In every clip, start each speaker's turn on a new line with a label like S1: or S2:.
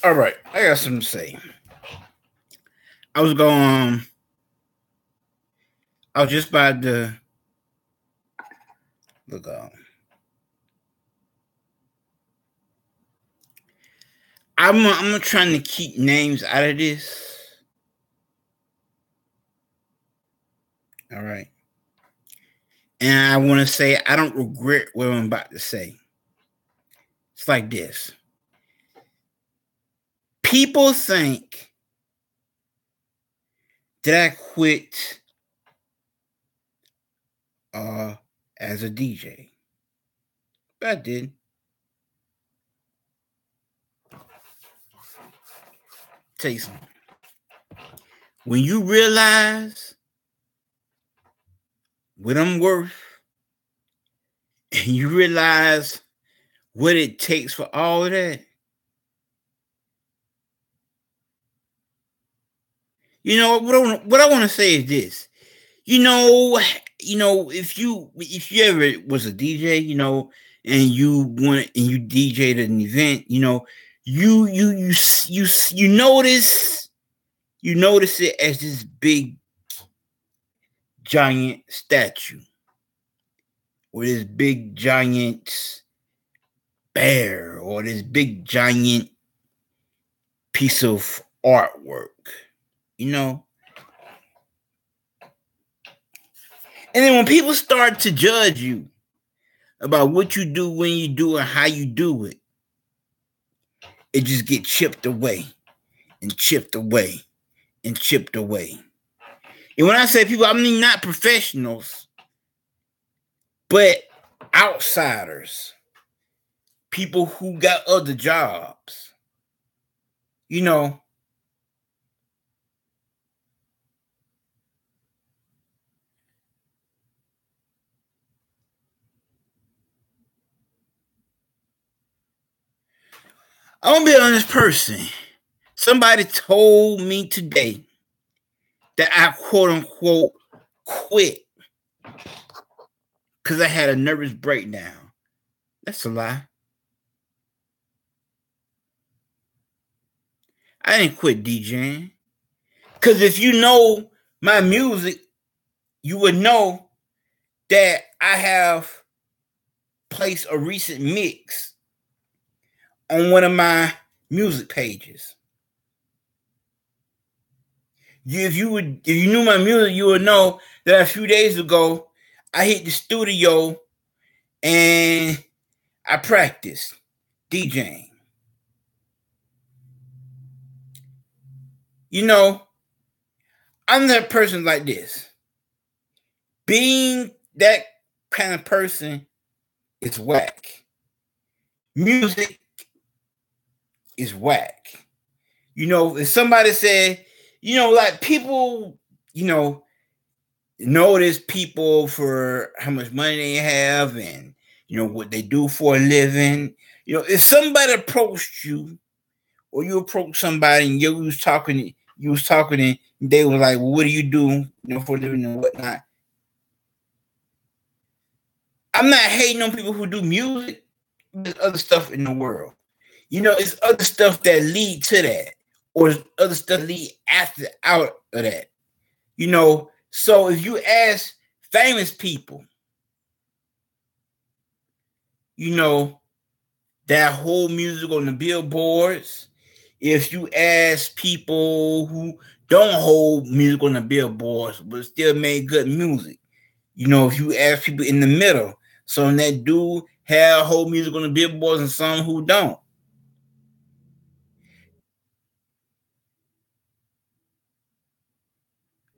S1: All right, I got something to say. I was going. I was just about to look. I'm trying to keep names out of this. All right, and I want to say I don't regret what I'm about to say. It's like this. People think that I quit as a DJ. But I did. Tell you something. When you realize what I'm worth, and you realize what it takes for all of that, you know what I want to say is this. If you ever was a DJ, and you DJ'd an event, you notice it as this big giant statue or this big giant bear or this big giant piece of artwork, you know. And then when people start to judge you about what you do, when you do it, how you do it, it just gets chipped away and chipped away and chipped away. And when I say people, I mean not professionals, but outsiders, people who got other jobs. I'm gonna be an honest person. Somebody told me today that I quote unquote quit because I had a nervous breakdown. That's a lie. I didn't quit DJing. Because if you know my music, you would know that I have placed a recent mix on one of my music pages. If you knew my music, you would know that a few days ago I hit the studio and I practiced DJing. I'm that person like this. Being that kind of person is whack. Music is whack. If somebody said, like people, notice people for how much money they have and, what they do for a living. If somebody approached you or you approach somebody and you was talking and they were like, well, what do you do, for a living and whatnot? I'm not hating on people who do music. There's other stuff in the world. It's other stuff that lead to that, or other stuff lead out of that. So if you ask famous people, that whole music on the billboards. If you ask people who don't hold music on the billboards but still make good music, if you ask people in the middle, some that do have whole music on the billboards and some who don't.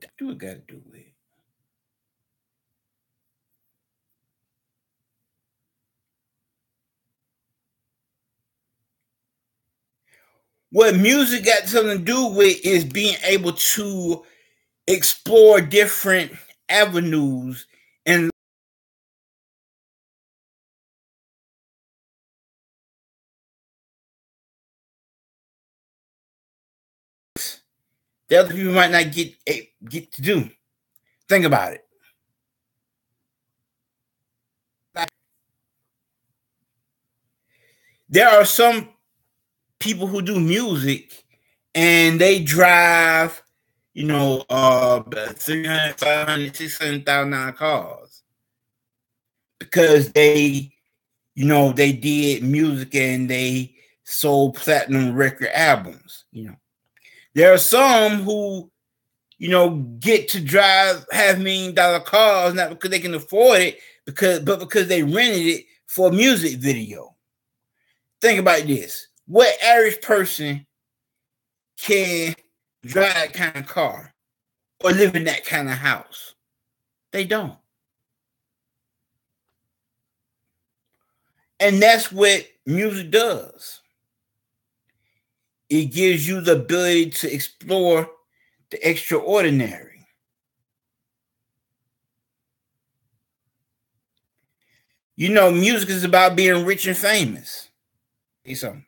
S1: That do what got to do with it. What music got something to do with is being able to explore different avenues and that other people might not get to do. Think about it. There are some people who do music and they drive, 300, 500, 600,000 cars because they did music and they sold platinum record albums. There are some who, get to drive $500,000 cars, not because they can afford it, but because they rented it for a music video. Think about this. What average person can drive that kind of car or live in that kind of house? They don't. And that's what music does. It gives you the ability to explore the extraordinary. Music is about being rich and famous. It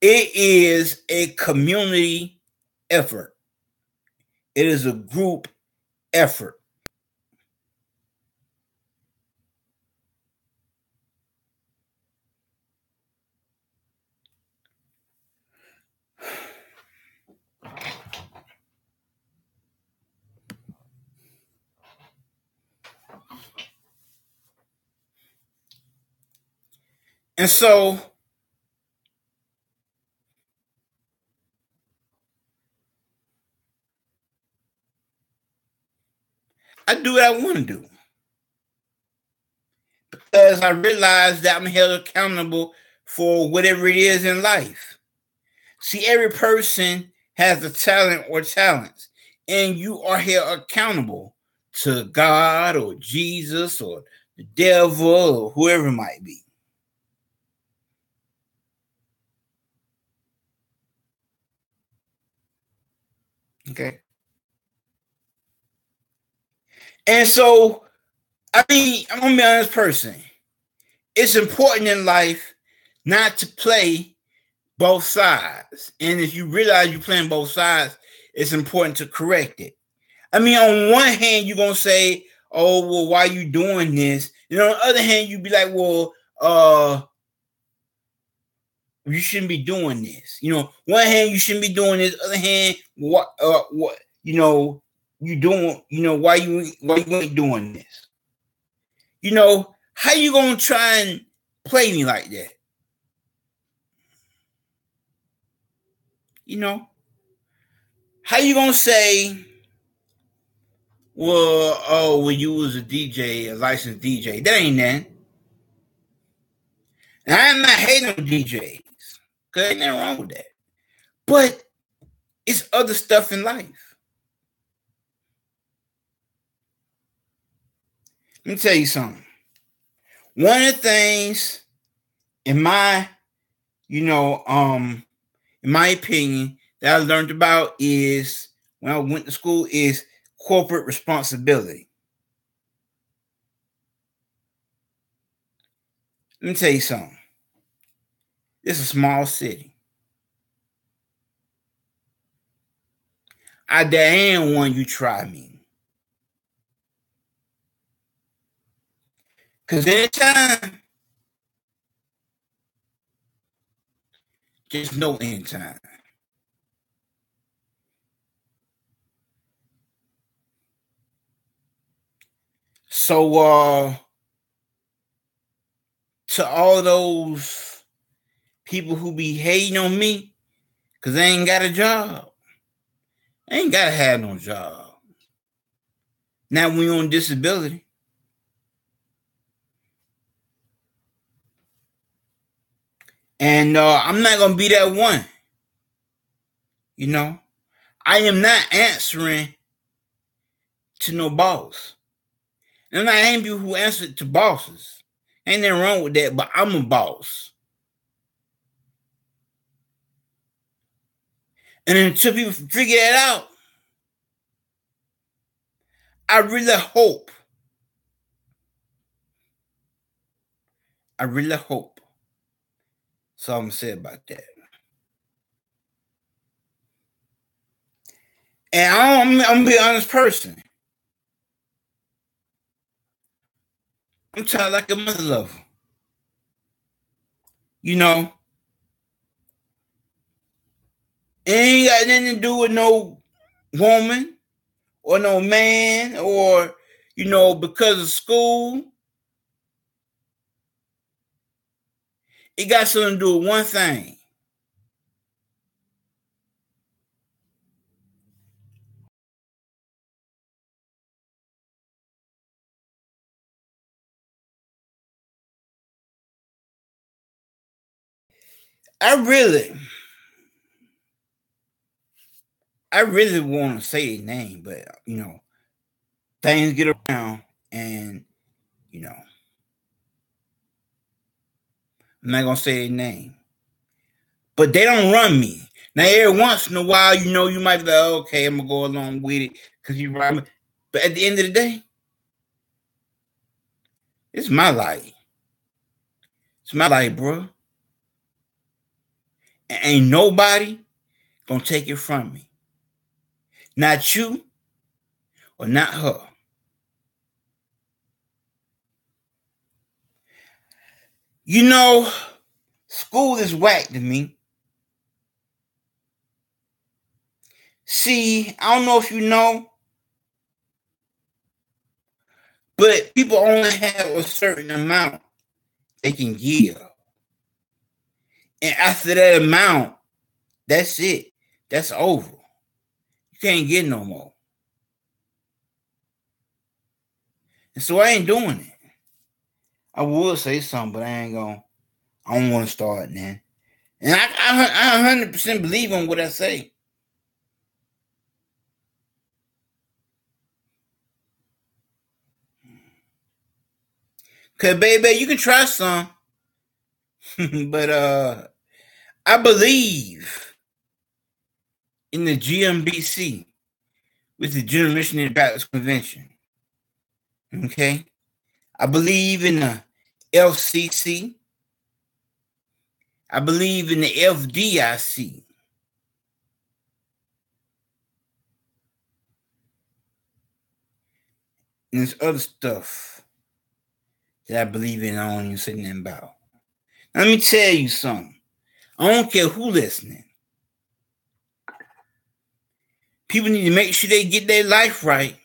S1: is a community effort. It is a group effort. And so I do what I want to do because I realize that I'm held accountable for whatever it is in life. See, every person has a talent or talents, and you are held accountable to God or Jesus or the devil or whoever it might be. Okay. And so, I'm going to be an honest person. It's important in life not to play both sides. And if you realize you're playing both sides, it's important to correct it. On one hand, you're going to say, oh, well, why are you doing this? And on the other hand, you'd be like, well, you shouldn't be doing this. One hand, you shouldn't be doing this. Other hand, what, you doing, why you ain't doing this? How you going to try and play me like that? How you going to say, well, you was a DJ, a licensed DJ. That ain't that. And I'm not hating on DJs, because ain't nothing wrong with that. But it's other stuff in life. Let me tell you something. One of the things, in my opinion, that I learned about is when I went to school is corporate responsibility. Let me tell you something. This is a small city. I dare anyone you try me. Because anytime, there's no end time. So, to all those people who be hating on me because they ain't got a job, I ain't got to have no job. Now we on disability. And I'm not going to be that one. I am not answering to no boss. And I'm not hating people who answer to bosses. Ain't nothing wrong with that, but I'm a boss. And until people figure that out, I really hope. So I'm going to say about that. And I'm going to be an honest person. I'm tired like a mother lover. It ain't got nothing to do with no woman or no man or, because of school. It got something to do with one thing. I really want to say his name, but things get around, and I'm not gonna say his name. But they don't run me. Now every once in a while, you might be like, okay, I'm gonna go along with it because you run me. But at the end of the day, it's my life. It's my life, bro. And ain't nobody gonna take it from me. Not you or not her. School is whack to me. See, I don't know if you know, but people only have a certain amount they can give. And after that amount, that's it. That's over. You can't get no more. And so I ain't doing it. I would say something, but I don't want to start, man. And I 100% believe in what I say. Cause baby, you can try some. But I believe in the GMBC, with the General Missionary Baptist Convention. Okay? I believe in the FCC. I believe in the FDIC. And there's other stuff that I believe in. I don't even say nothing about. Now, let me tell you something. I don't care who listening. People need to make sure they get their life right.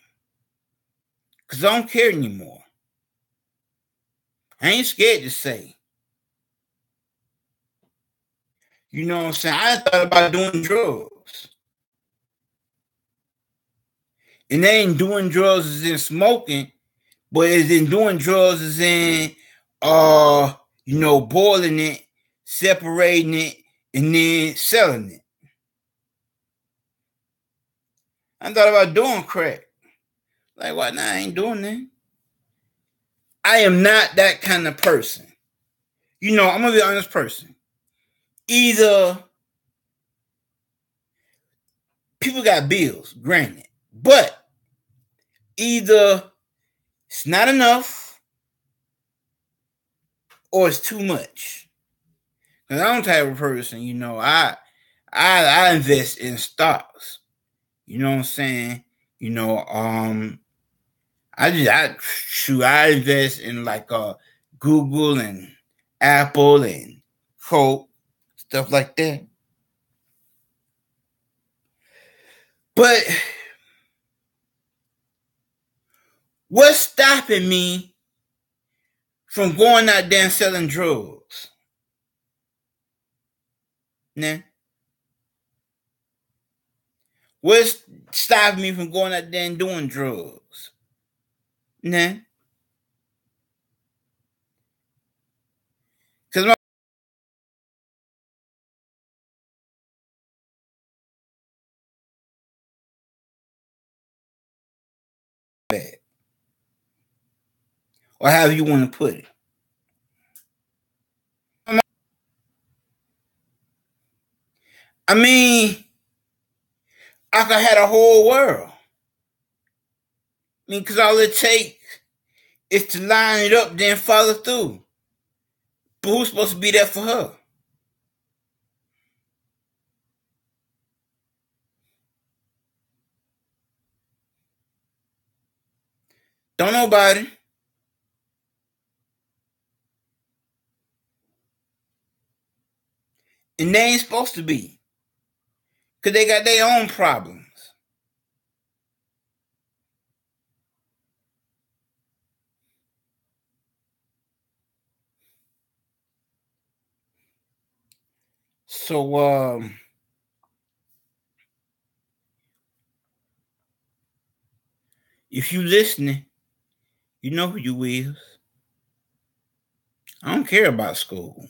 S1: Because I don't care anymore. I ain't scared to say. You know what I'm saying? I thought about doing drugs. And they ain't doing drugs as in smoking, but as in doing drugs as in boiling it, separating it, and then selling it. I thought about doing crack. Like, why not? I ain't doing that. I am not that kind of person. I'm gonna be an honest person. Either people got bills, granted, but either it's not enough or it's too much. Because I'm the type of person, I invest in stocks. You know what I'm saying? I invest in like Google and Apple and Coke, stuff like that. But what's stopping me from going out there and selling drugs? Nah. What's stopping me from going out there and doing drugs? Nah. Because my bad. Or however you want to put it. I mean, I could have the whole world. Because all it takes is to line it up, then follow through. But who's supposed to be there for her? Don't nobody. And they ain't supposed to be. because they got their own problems. So, if you listening, you know who you is. I don't care about school.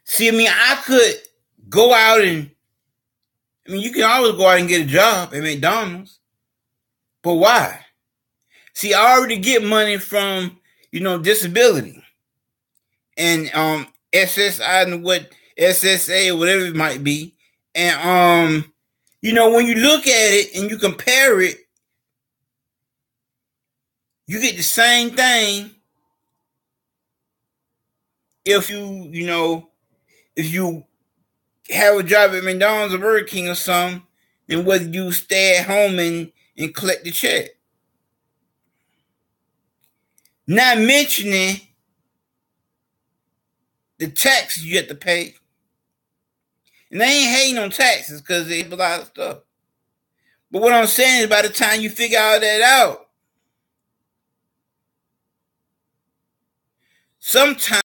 S1: See, I mean, I could go out and, I mean, you can always go out and get a job at McDonald's. But why? See, I already get money from, disability. And SSI and what SSA or whatever it might be. And when you look at it and you compare it, you get the same thing if if you have a job at McDonald's or Burger King or something, than whether you stay at home and collect the check. Not mentioning the taxes you have to pay. And they ain't hating on taxes because they have a lot of stuff. But what I'm saying is by the time you figure all that out, sometimes